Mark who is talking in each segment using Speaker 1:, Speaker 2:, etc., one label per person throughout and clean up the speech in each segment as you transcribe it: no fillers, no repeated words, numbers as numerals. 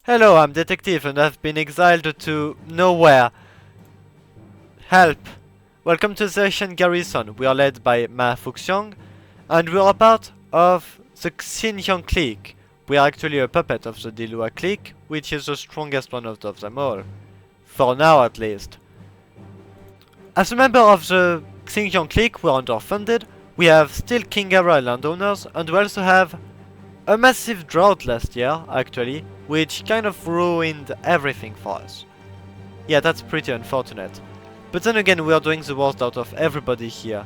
Speaker 1: Hello, I'm Detektiv and I've been exiled to nowhere. Help! Welcome to the Asian garrison. We are led by Ma Fuxiang and we are part of the Xinjiang clique. We are actually a puppet of the Dilua clique, which is the strongest one out of them all. For now at least. As a member of the Xinjiang clique, we are underfunded. We have still King era landowners and we also have a massive drought last year, actually, which kind of ruined everything for us. Yeah, that's pretty unfortunate. But then again, we are doing the worst out of everybody here.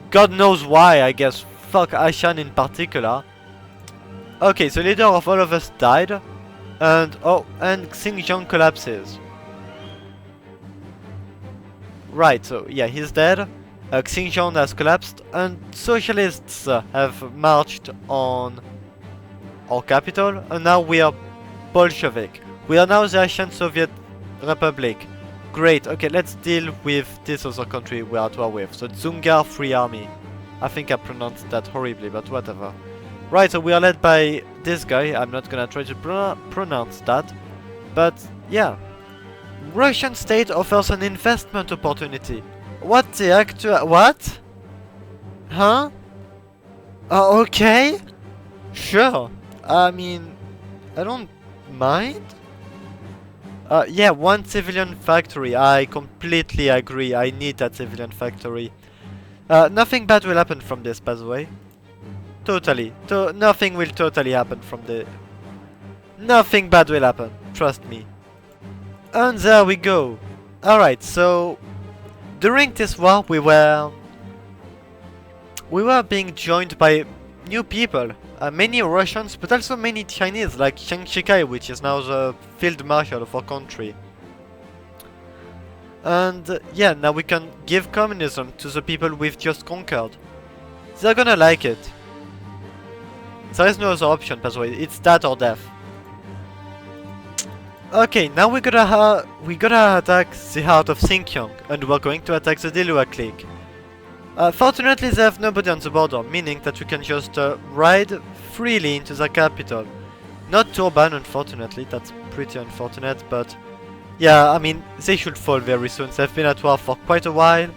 Speaker 1: God knows why, I guess. Fuck Ashan in particular. Okay, the leader of all of us died. And Xinjiang collapses. Right, so yeah, he's dead. Xinjiang has collapsed, and socialists have marched on our capital, and now we are Bolshevik. We are now the Asian Soviet Republic. Great, okay, let's deal with this other country we are at war with, the Dzungar Free Army. I think I pronounced that horribly, but whatever. Right, so we are led by this guy. I'm not gonna try to pronounce that, but yeah. Russian state offers an investment opportunity. What the actual... what? Huh? Okay? Sure. I mean... I don't mind? Yeah, one civilian factory. I completely agree. I need that civilian factory. Nothing bad will happen from this, by the way. Totally. Nothing will totally happen from the... Nothing bad will happen. Trust me. And there we go. Alright, so... During this war, we were being joined by new people, many Russians, but also many Chinese, like Chiang Kai, which is now the field marshal of our country. And yeah, now we can give communism to the people we've just conquered. They're gonna like it. There is no other option, by the way. It's that or death. Okay, now we gotta attack the heart of Xinjiang, and we're going to attack the Dilua clique. Fortunately, they have nobody on the border, meaning that we can just ride freely into the capital. Not Turban, unfortunately. That's pretty unfortunate, but yeah, I mean, they should fall very soon. They've been at war for quite a while,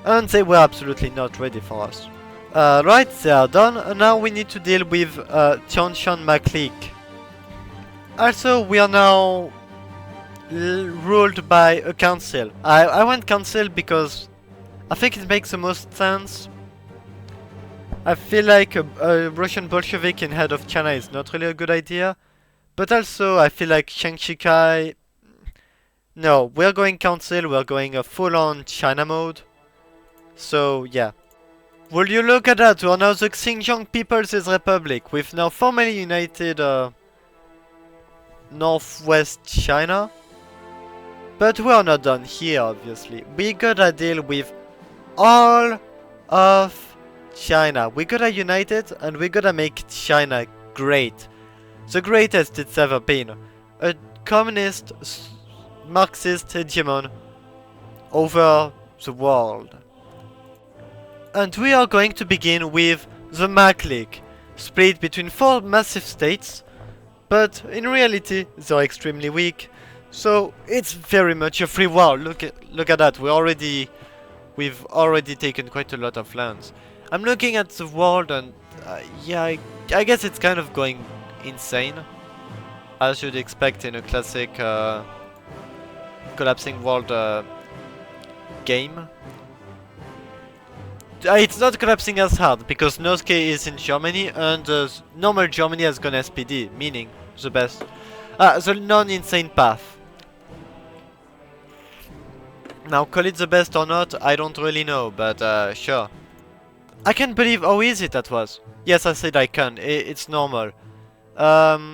Speaker 1: and they were absolutely not ready for us. Right, they are done, and now we need to deal with Tianshan Ma clique. Also, we are now ruled by a council. I went council because I think it makes the most sense. I feel like a Russian Bolshevik in head of China is not really a good idea. But also, I feel like Chiang Kai... No, we're going council, we're going a full-on China mode. So, yeah. Will you look at that? We are now the Xinjiang People's Republic, with now formally united... Northwest China. But we are not done here, obviously. We gotta deal with all of China. We gotta unite it and we gotta make China great. The greatest it's ever been. A communist, Marxist hegemon over the world. And we are going to begin with the Ma clique, split between 4 massive states. But in reality, they're extremely weak, so it's very much a free war. Look at that. We've already taken quite a lot of lands. I'm looking at the world, and yeah, I guess it's kind of going insane, as you'd expect in a classic collapsing world game. It's not collapsing as hard, because Noske is in Germany, and normal Germany has gone SPD, meaning the best. The non-insane path. Now, call it the best or not, I don't really know, but sure. I can't believe how easy that was. Yes, I said I can, it's normal. Yeah,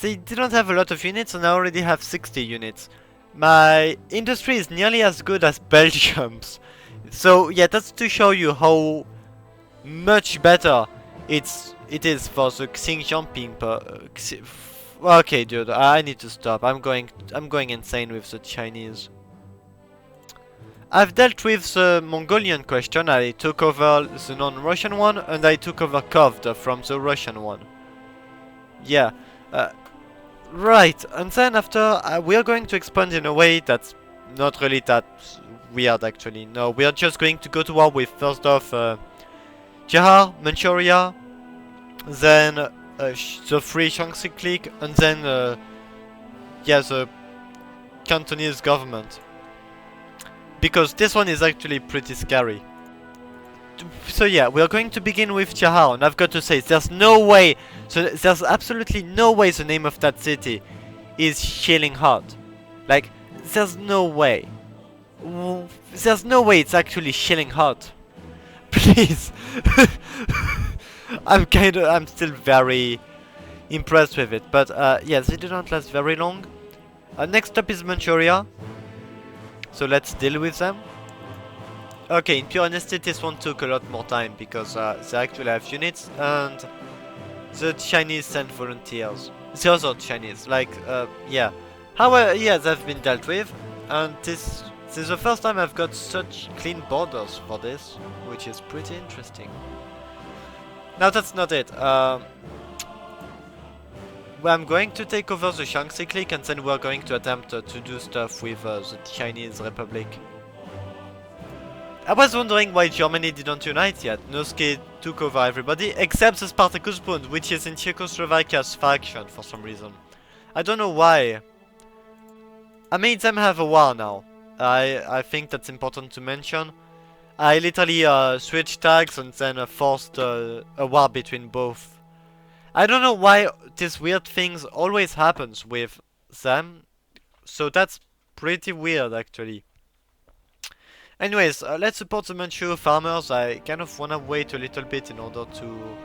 Speaker 1: they didn't have a lot of units, and I already have 60 units. My industry is nearly as good as Belgium's. So yeah, that's to show you how much better it is for the Xinjiang people. Okay, dude, I need to stop. I'm going insane with the Chinese. I've dealt with the Mongolian question. I took over the non-Russian one, and I took over Kovd from the Russian one. Yeah, Uh, right, and then after we are going to expand in a way that's not really that weird actually. No, we are just going to go to war with first off Jihar, Manchuria, then the Free Shaanxi clique, and then yeah, the Cantonese government. Because this one is actually pretty scary. So yeah, we are going to begin with Jihar, and I've got to say, there's no way, so there's absolutely no way the name of that city is Shilling Hot. Like, there's no way. There's no way it's actually Shilling Hot. Please. I'm still very impressed with it, but yeah, they do not last very long. Next up is Manchuria. So let's deal with them. Okay, in pure honesty, this one took a lot more time because they actually have units and the Chinese sent volunteers. The other Chinese, like, yeah. However, yeah, they've been dealt with, and this is the first time I've got such clean borders for this, which is pretty interesting. Now that's not it. I'm going to take over the Shaanxi clique, and then we're going to attempt to do stuff with the Chinese Republic. I was wondering why Germany didn't unite yet. Noske took over everybody, except the Spartacus Bund, which is in Czechoslovakia's faction for some reason. I don't know why. I made them have a war now. I think that's important to mention. I literally switched tags and then forced a war between both. I don't know why these weird things always happens with them, so that's pretty weird actually. Anyways, let's support the Manchu farmers. I kind of wanna wait a little bit in order to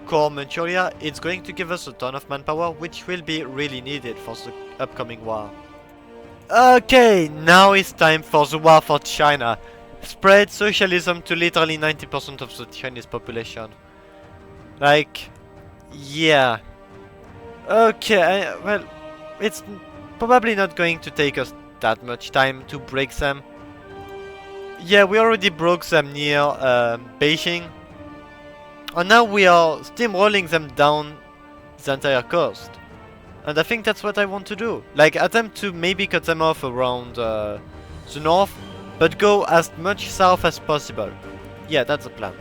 Speaker 1: core Manchuria. It's going to give us a ton of manpower, which will be really needed for the upcoming war. Okay, now it's time for the war for China. Spread socialism to literally 90% of the Chinese population. Like, yeah. Okay, well, it's probably not going to take us that much time to break them. Yeah, we already broke them near Beijing. And now we are steamrolling them down the entire coast. And I think that's what I want to do. Like, attempt to maybe cut them off around the north, but go as much south as possible. Yeah, that's the plan.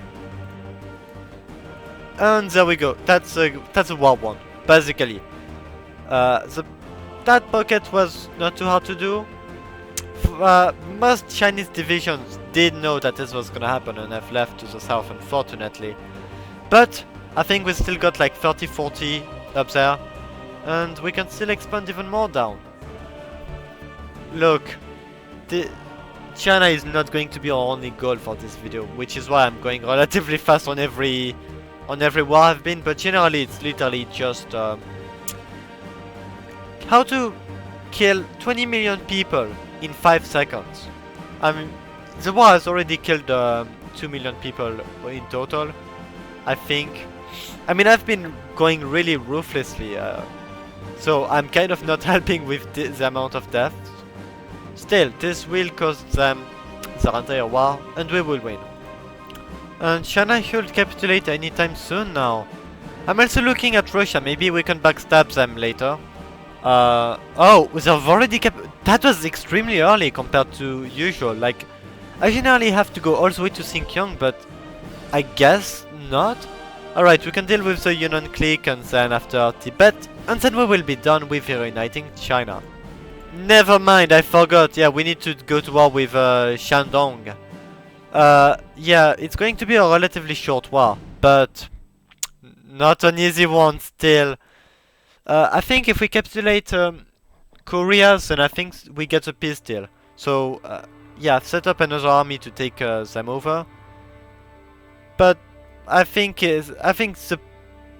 Speaker 1: And there we go. That's a war one, basically. That pocket was not too hard to do. Most Chinese divisions did know that this was gonna happen and have left to the south, unfortunately. But I think we still got like 30-40 up there, and we can still expand even more down. Look, China is not going to be our only goal for this video, which is why I'm going relatively fast on every war I've been, but generally it's literally just how to kill 20 million people in 5 seconds. I mean, the war has already killed 2 million people in total, I think. I mean, I've been going really ruthlessly, so I'm kind of not helping with the amount of deaths. Still, this will cost them their entire war, and we will win. And China should capitulate anytime soon now. I'm also looking at Russia, maybe we can backstab them later. Oh, they've already that was extremely early compared to usual. Like, I generally have to go all the way to Xinjiang, but I guess not. Alright, we can deal with the Yunnan clique and then after Tibet, and then we will be done with reuniting China. Never mind, I forgot. Yeah, we need to go to war with Shandong. Yeah, it's going to be a relatively short war, but not an easy one still. I think if we capitulate Korea, then I think we get a peace deal. So, yeah, I've set up another army to take them over. But I think the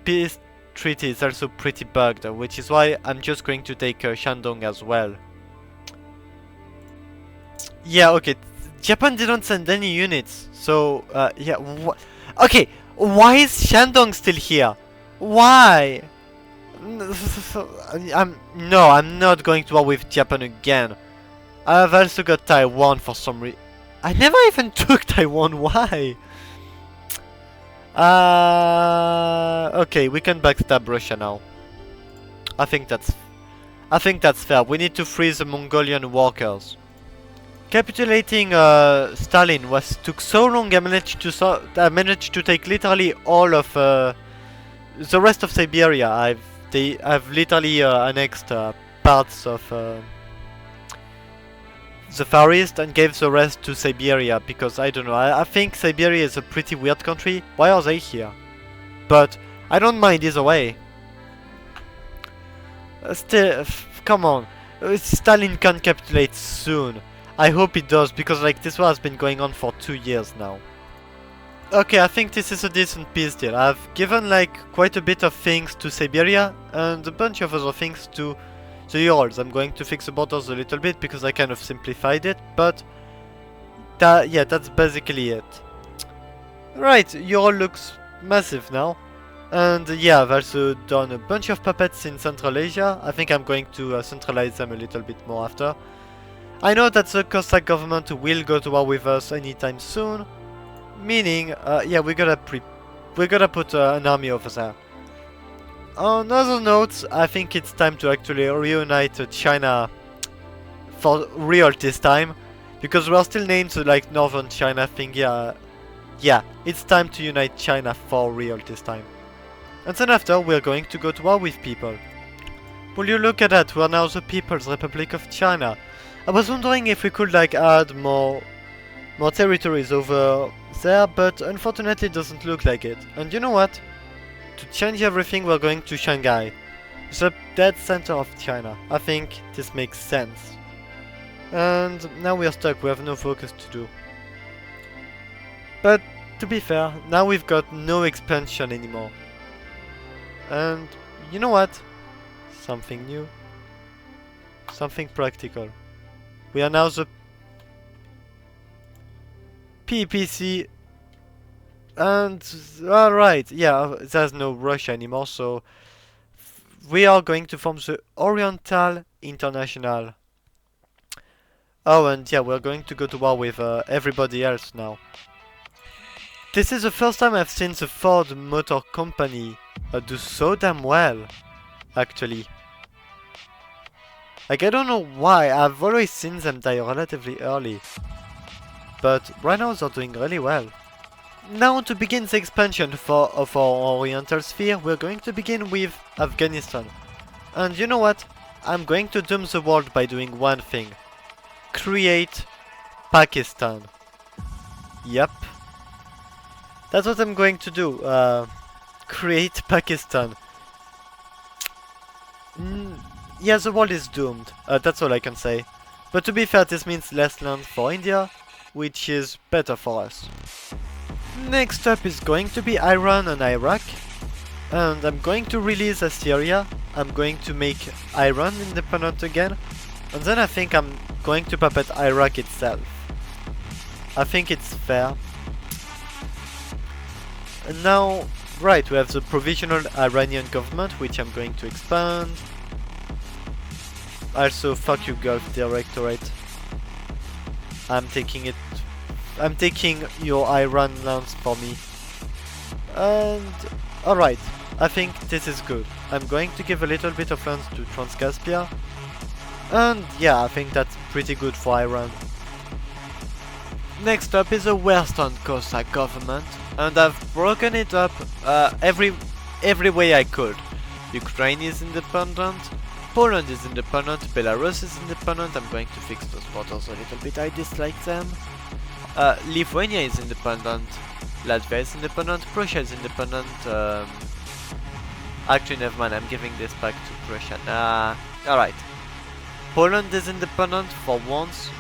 Speaker 1: peace treaty is also pretty bugged, which is why I'm just going to take Shandong as well. Yeah, okay. Japan didn't send any units, so yeah. Okay, why is Shandong still here? Why? No, I'm not going to war with Japan again. I've also got Taiwan for some reason. I never even took Taiwan. Why? Okay, we can backstab Russia now. I think that's fair. We need to free the Mongolian workers. Capitulating Stalin took so long. I managed to take literally all of the rest of Siberia. I've literally annexed parts of the Far East and gave the rest to Siberia because I don't know. I think Siberia is a pretty weird country. Why are they here? But I don't mind either way. Still, come on. Stalin can capitulate soon. I hope it does because like this war has been going on for 2 years now. Okay, I think this is a decent peace deal. I've given like quite a bit of things to Siberia and a bunch of other things to the Urals. I'm going to fix the borders a little bit because I kind of simplified it, but yeah, that's basically it. Right, Ural looks massive now. And yeah, I've also done a bunch of puppets in Central Asia. I think I'm going to centralize them a little bit more after. I know that the Cossack government will go to war with us anytime soon. Meaning, yeah, we gotta put an army over there. On other notes, I think it's time to actually reunite China for real this time. Because we're still named to like Northern China thing, yeah, it's time to unite China for real this time. And then after, we're going to go to war with people. Will you look at that, we're now the People's Republic of China. I was wondering if we could like add more territories over there, but unfortunately it doesn't look like it. And you know what? To change everything, we're going to Shanghai, the dead center of China. I think this makes sense. And now we are stuck, we have no focus to do. But to be fair, now we've got no expansion anymore. And you know what? Something new. Something practical. We are now the PPC. And alright, yeah, there's no Russia anymore, so we are going to form the Oriental International. Oh, and yeah, we're going to go to war with everybody else now. This is the first time I've seen the Ford Motor Company do so damn well, actually. Like, I don't know why, I've always seen them die relatively early. But right now they're doing really well. Now to begin the expansion of our Oriental sphere, we're going to begin with Afghanistan. And you know what? I'm going to doom the world by doing one thing. Create Pakistan. Yep. That's what I'm going to do. Create Pakistan. Yeah, the world is doomed. That's all I can say. But to be fair, this means less land for India, which is better for us. Next up is going to be Iran and Iraq. And I'm going to release Assyria. I'm going to make Iran independent again. And then I think I'm going to puppet Iraq itself. I think it's fair. And now, right, we have the provisional Iranian government, which I'm going to expand. Also, fuck you, Gulf Directorate. I'm taking your Iran lands for me. And alright, I think this is good. I'm going to give a little bit of lands to Transcaspia. And yeah, I think that's pretty good for Iran. Next up is the Western Cossack government, and I've broken it up every way I could. Ukraine is independent, Poland is independent, Belarus is independent. I'm going to fix those borders a little bit, I dislike them. Lithuania is independent, Latvia is independent, Prussia is independent. Actually, never mind, I'm giving this back to Prussia. Alright. Poland is independent for once.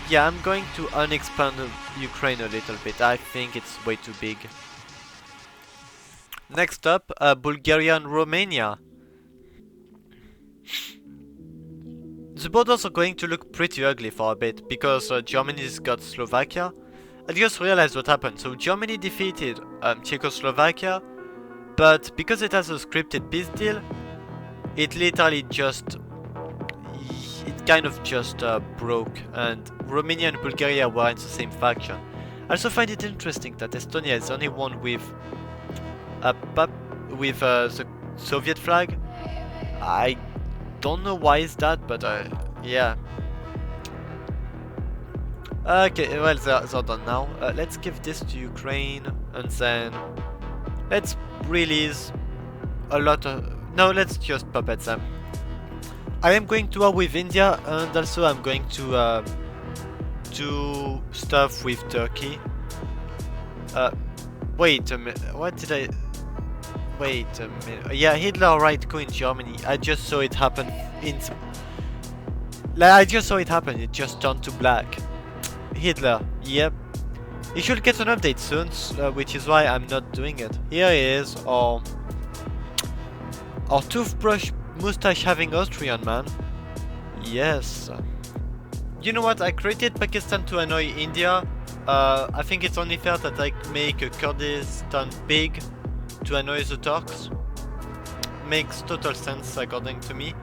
Speaker 1: Yeah, I'm going to unexpand Ukraine a little bit. I think it's way too big. Next up, Bulgaria and Romania. The borders are going to look pretty ugly for a bit, because Germany's got Slovakia. I just realized what happened. So Germany defeated Czechoslovakia, but because it has a scripted peace deal, it literally just... it kind of just broke, and Romania and Bulgaria were in the same faction. I also find it interesting that Estonia is the only one with the Soviet flag, I don't know why is that, but yeah. Okay, well, they're done now. Let's give this to Ukraine, and then let's release a lot of... No, let's just puppet them. I am going to war with India, and also I'm going to do stuff with Turkey. Wait a minute, what did I... Wait a minute. Yeah, Hitler right coup in Germany. I just saw it happen in... I just saw it happen, it just turned to black. Hitler, yep. He should get an update soon, which is why I'm not doing it. Here he is, our toothbrush mustache having Austrian man. Yes. You know what, I created Pakistan to annoy India. I think it's only fair that I make a Kurdistan big to annoy the Turks. Makes total sense according to me.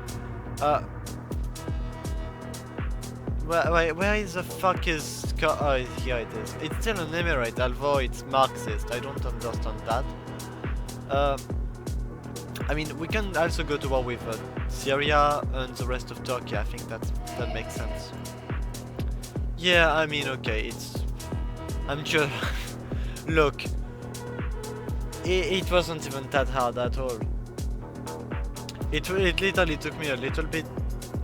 Speaker 1: Where is the fuck is... Oh, here it is. It's still an emirate, although it's Marxist. I don't understand that. I mean, we can also go to war with Syria and the rest of Turkey. I think that makes sense. Yeah, I mean, okay, it's... I'm just... Look. It wasn't even that hard at all. It literally took me a little bit...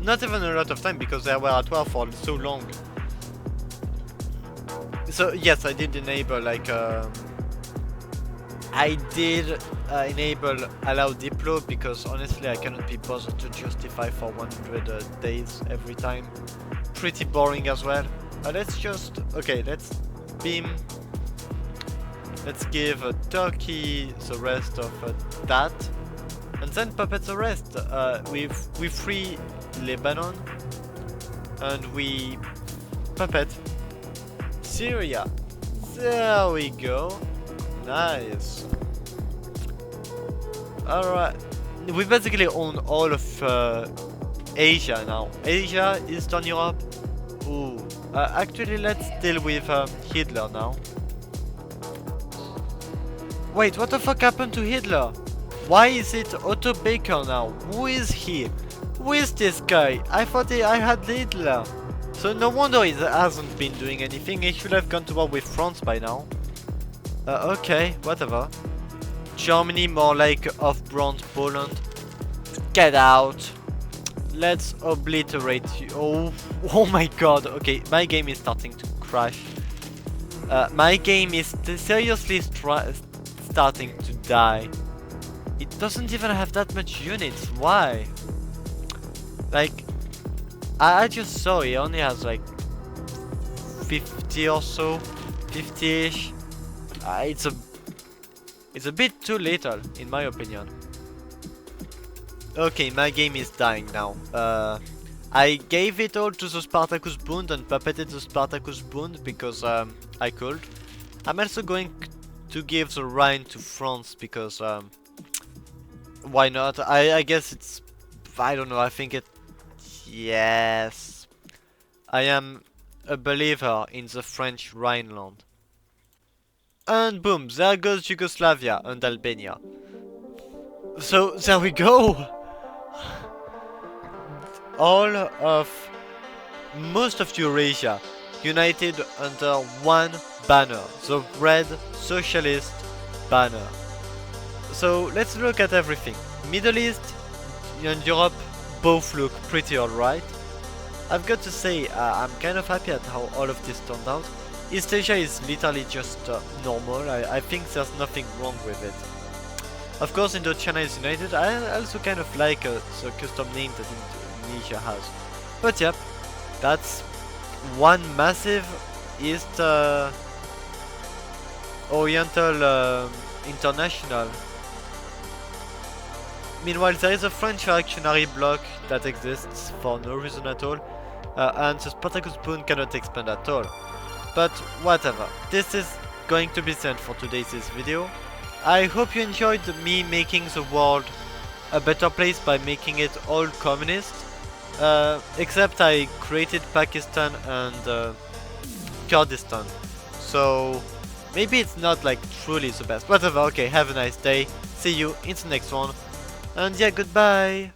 Speaker 1: Not even a lot of time, because they were at war for so long. So, yes, I did enable, like... I did enable allow diplo, because honestly I cannot be bothered to justify for 100 days every time. Pretty boring as well. Let's just... Okay, let's beam. Let's give Turkey the rest of that. And then puppet the rest. We free Lebanon. And we puppet Syria. There we go. Nice. Alright. We basically own all of Asia now. Asia, Eastern Europe. Ooh. Actually, let's deal with Hitler now. Wait, what the fuck happened to Hitler? Why is it Otto Baker now? Who is he? Who is this guy? I thought I had Hitler. So no wonder he hasn't been doing anything. He should have gone to war with France by now. Okay, whatever. Germany, more like off-brand Poland. Get out. Let's obliterate you. Oh my god. Okay, my game is starting to crash. My game is seriously starting to die. It doesn't even have that much units. Why? Like, I just saw he only has like 50 or so. 50-ish. It's a bit too little, in my opinion. Okay, my game is dying now. I gave it all to the Spartacus Bund and puppeted the Spartacus Bund because I could. I'm also going to give the Rhine to France because why not? I guess it's... I don't know, I think it... Yes. I am a believer in the French Rhineland. And boom, there goes Yugoslavia and Albania. So, there we go! All of... most of Eurasia united under one banner, the red socialist banner. So, let's look at everything. Middle East and Europe both look pretty alright. I've got to say, I'm kind of happy at how all of this turned out. East Asia is literally just normal. I think there's nothing wrong with it. Of course, Indochina is united. I also kind of like the custom name that Indonesia has. But yep, that's one massive East Oriental International. Meanwhile, there is a French reactionary bloc that exists for no reason at all, and the Spartacus Bund cannot expand at all. But whatever, this is going to be the end for today's video. I hope you enjoyed me making the world a better place by making it all communist. Except I created Pakistan and Kurdistan. So maybe it's not like truly the best. Whatever, okay, have a nice day. See you in the next one. And yeah, goodbye.